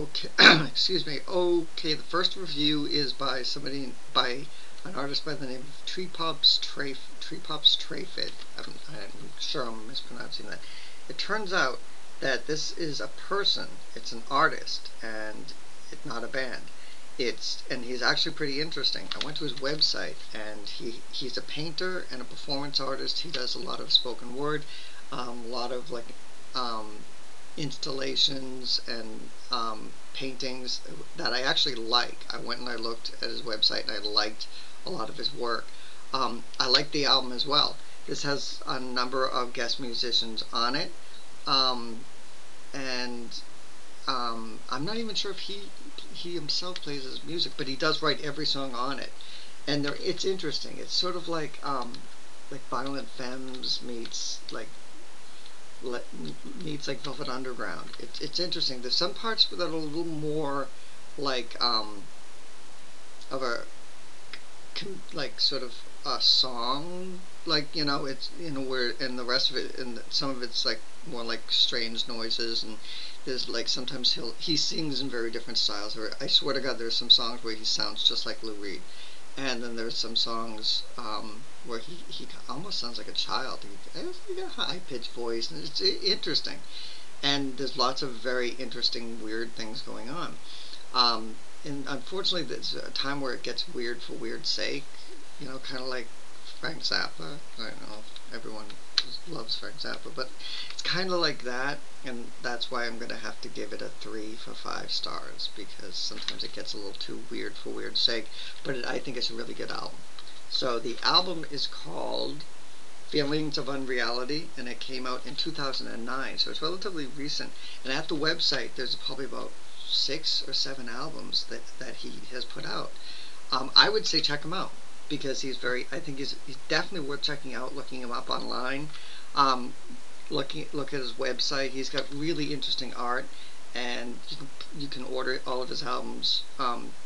Okay, excuse me. Okay, the first review is by an artist by the name of Treepops Trafid. I'm sure I'm mispronouncing that. It turns out that this is a person. It's an artist, and it's not a band. And he's actually pretty interesting. I went to his website, and he's a painter and a performance artist. He does a lot of spoken word, a lot of like um, installations and paintings that I actually like. I went and I looked at his website and I liked a lot of his work. I like the album as well. This has a number of guest musicians on it, um, and I'm not even sure if he himself plays his music, but he does write every song on it. And it's interesting. It's sort of like Violent Femmes meets like Velvet Underground. It's interesting. There's some parts that are a little more like of a like sort of a song, like it's where, and the rest of it, and some of it's like more like strange noises, and there's like sometimes he sings in very different styles. Or I swear to God, there's some songs where he sounds just like Lou Reed, and then there's some songs where he almost sounds like a child. He got a high pitched voice, and it's interesting. And there's lots of very interesting, weird things going on. And unfortunately, there's a time where it gets weird for weird's sake. Kind of like Frank Zappa. I don't know if everyone loves Frank Zappa, but it's kind of like that, and that's why I'm going to have to give it a 3 for 5 stars, because sometimes it gets a little too weird for weird's sake, but I think it's a really good album. So the album is called Feelings of Unreality, and it came out in 2009, so it's relatively recent. And at the website, there's probably about 6 or 7 albums that he has put out. I would say check him out, because I think he's definitely worth checking out, looking him up online. Um, look at his website. He's got really interesting art, and you can order all of his albums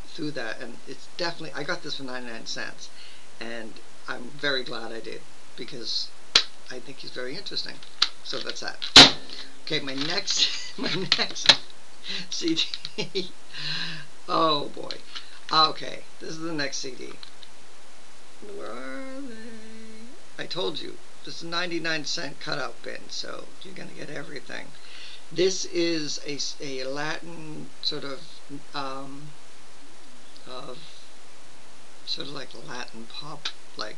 through that. And it's definitely, I got this for 99 cents, and I'm very glad I did, because I think he's very interesting. So that's that. Okay, my next my next CD. Oh boy. Okay, this is the next CD. Where are they? I told you, this is a 99-cent cutout bin, so you're going to get everything. This is a Latin sort of sort of like Latin pop, like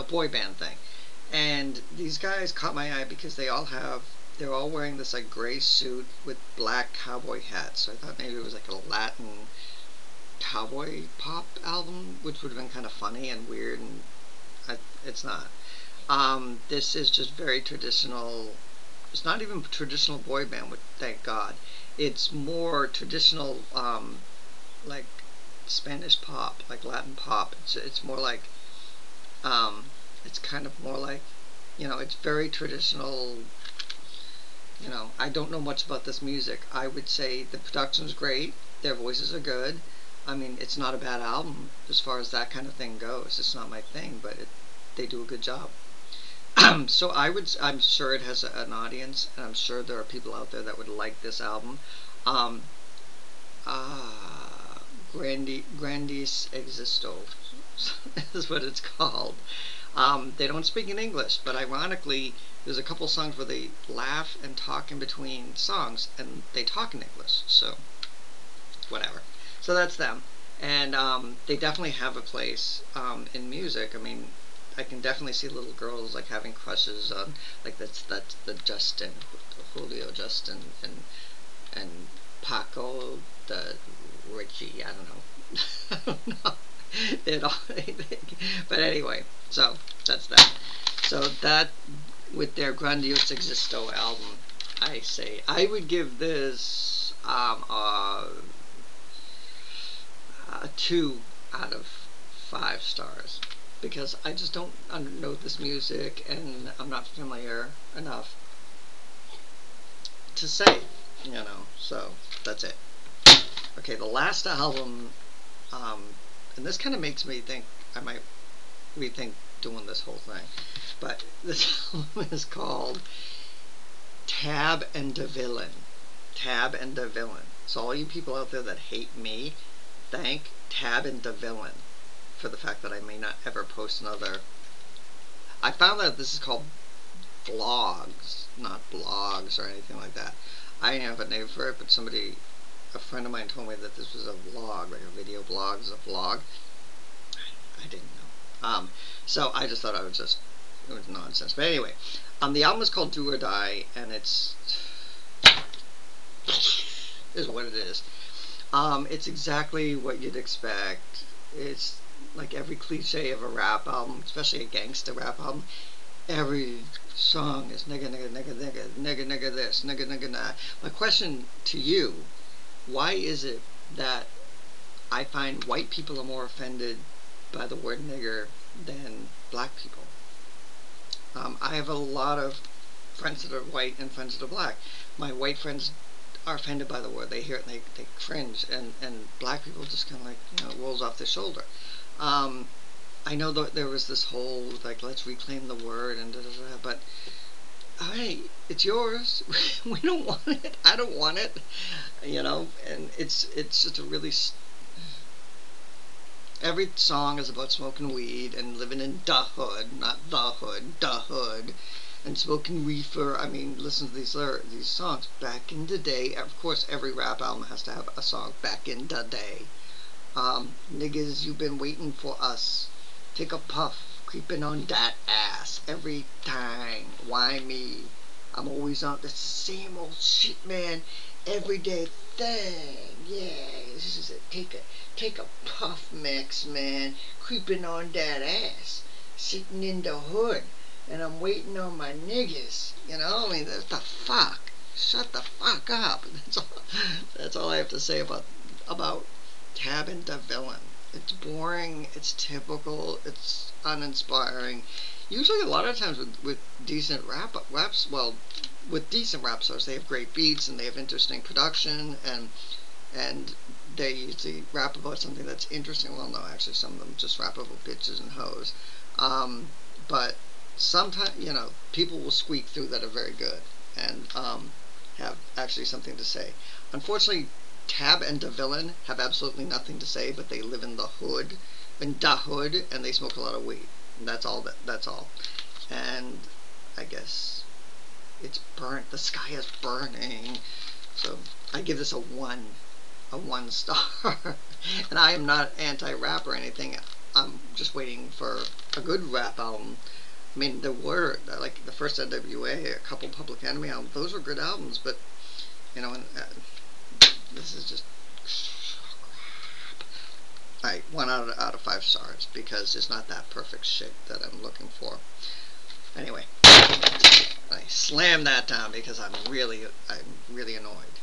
boy band thing. And these guys caught my eye because they're all wearing this like gray suit with black cowboy hats. So I thought maybe it was like a Latin cowboy pop album, which would have been kind of funny and weird, and it's not. This is just very traditional. It's not even traditional boy band, thank God. It's more traditional, like Spanish pop, like Latin pop. It's more like, it's kind of more like, it's very traditional. I don't know much about this music. I would say the production's great. Their voices are good. I mean, it's not a bad album as far as that kind of thing goes. It's not my thing, but they do a good job. So I'm sure it has an audience, and I'm sure there are people out there that would like this album. Um, Grandis Existo is what it's called. They don't speak in English, but ironically, there's a couple songs where they laugh and talk in between songs, and they talk in English. So, whatever. So that's them, and they definitely have a place in music. I mean, I can definitely see little girls like having crushes on, like that's the Justin, Julio Justin, and Paco the Richie. I don't know. I don't know. It all, but anyway, so that's that. So that, with their Grandiose Existo album, I say I would give this a 2 out of 5 stars, because I just don't know this music, and I'm not familiar enough to say, so that's it. Okay, the last album, and this kind of makes me think I might rethink doing this whole thing, but this album is called Tab and the Villain. Tab and the Villain. So all you people out there that hate me, thank Tab and DeVillain for the fact that I may not ever post another. I found out this is called vlogs, not blogs or anything like that. I didn't have a name for it, but a friend of mine told me that this was a vlog, like a video blog is a vlog. I didn't know. So I just thought it was nonsense. But anyway, the album is called Do or Die, and is what it is. It's exactly what you'd expect. It's like every cliche of a rap album, especially a gangster rap album. Every song is nigga, nigga, nigga, nigga, nigga, nigga this, nigga, nigga that. My question to you, why is it that I find white people are more offended by the word nigger than black people? I have a lot of friends that are white and friends that are black. My white friends are offended by the word. They hear it and they cringe, and black people just kind of like, rolls off their shoulder. I know that there was this whole, like, let's reclaim the word and da-da-da, but, hey, it's yours. We don't want it. I don't want it. And it's just a really, every song is about smoking weed and living in the hood, not the hood, and smoking reefer. I mean, listen to these songs. Back in the day, of course, every rap album has to have a song, back in the day. Niggas, you've been waiting for us. Take a puff, creeping on that ass every time. Why me? I'm always on the same old shit, man. Everyday thing. Yeah, this is it. Take a puff, Max, man. Creeping on that ass. Sitting in the hood. And I'm waiting on my niggas. I mean, that's the fuck. Shut the fuck up. That's all I have to say about Tab and DeVillain. It's boring, it's typical, it's uninspiring. Usually a lot of times with decent raps, well, with decent rap stars, they have great beats and they have interesting production, and they usually rap about something that's interesting. Well, no, actually some of them just rap about bitches and hoes. But sometimes, people will squeak through that are very good and have actually something to say. Unfortunately, Tab and DeVillain have absolutely nothing to say, but they live in the hood, and they smoke a lot of weed. And that's all. That's all. And I guess it's burnt. The sky is burning. So I give this a one star. And I am not anti-rap or anything. I'm just waiting for a good rap album. I mean, there were, like, the first NWA, a couple Public Enemy albums. Those were good albums, but this is just crap. Alright, 1 out of 5 stars, because it's not that perfect shit that I'm looking for. Anyway, I slammed that down because I'm really annoyed.